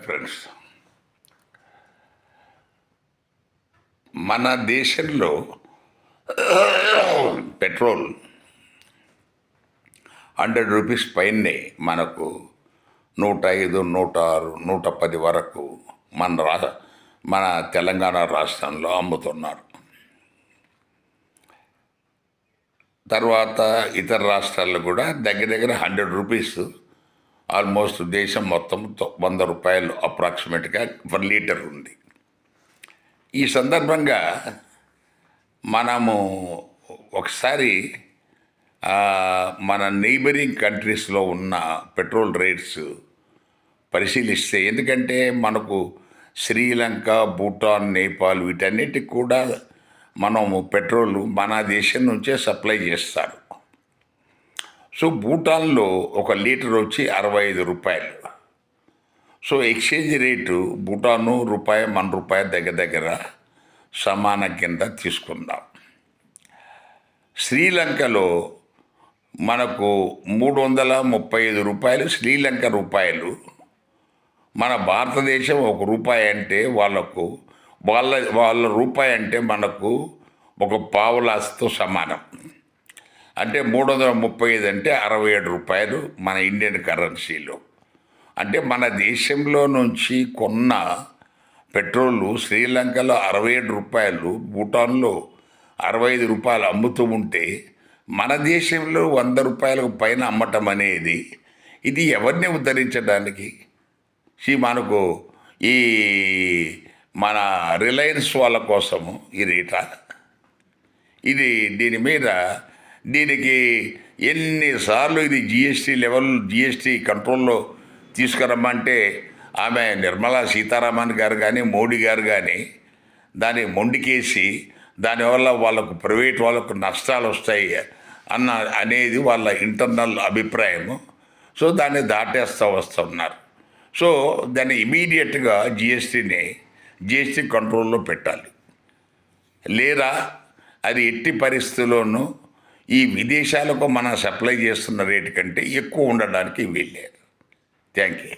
Friends, మన దేశంలో petrol 100 rupees పైనే మనకు 105, 106, 110 వరకు మన తెలంగాణ రాష్ట్రంలో అమ్ముతున్నారు. తర్వాత ఇతర రాష్ట్రాల్లో కూడా దగ్గర దగ్గర 100 రూపీస్, ఆల్మోస్ట్ దేశం మొత్తం 100 రూపాయలు అప్రాక్సిమేట్గా 1 లీటర్ ఉంది. ఈ సందర్భంగా మనము ఒకసారి మన నైబరింగ్ కంట్రీస్లో ఉన్న పెట్రోల్ రేట్స్ పరిశీలిస్తే, ఎందుకంటే మనకు శ్రీలంక, భూటాన్, నేపాల్ వీటన్నిటికి కూడా మనము పెట్రోల్ మన దేశం నుంచే సప్లై చేస్తారు. సో భూటాన్లో 1 లీటర్ వచ్చి 65 రూపాయలు. సో ఎక్స్చేంజ్ రేటు భూటాను రూపాయి, మన రూపాయి దగ్గర దగ్గర సమానం కింద తీసుకుందాం. శ్రీలంకలో మనకు 335 రూపాయలు శ్రీలంక రూపాయలు. మన భారతదేశం 1 రూపాయి అంటే వాళ్ళకు వాళ్ళ రూపాయి అంటే మనకు 1 పావులాస్తో సమానం. అంటే 335 అంటే 67 రూపాయలు మన ఇండియన్ కరెన్సీలో. అంటే మన దేశంలో నుంచి కొన్న పెట్రోలు శ్రీలంకలో 67 రూపాయలు, భూటాన్లో 65 రూపాయలు అమ్ముతూ ఉంటే మన దేశంలో 100 రూపాయలకు పైన అమ్మటం అనేది ఇది ఎవరిని ఉద్ధరించడానికి? మనకు ఈ మన రిలయన్స్ వాళ్ళ కోసము ఈ రేటా? దీనికి ఎన్నిసార్లు ఇది జిఎస్టీ కంట్రోల్లో తీసుకురమ్మంటే ఆమె నిర్మలా సీతారామన్ గారు కానీ, మోడీ గారు కానీ దాన్ని మొండికేసి దానివల్ల వాళ్ళకు ప్రైవేట్ వాళ్ళకు నష్టాలు వస్తాయి అనేది వాళ్ళ ఇంటర్నల్ అభిప్రాయము. సో దాన్ని దాటేస్తూ వస్తున్నారు. సో దాన్ని ఇమీడియట్గా జిఎస్టీ కంట్రోల్లో పెట్టాలి. లేదా అది ఎట్టి పరిస్థితుల్లోనూ ఈ విదేశాలకు మనం సప్లై చేస్తున్న రేటు కంటే ఎక్కువ ఉండడానికి వీల్లేదు. Thank you.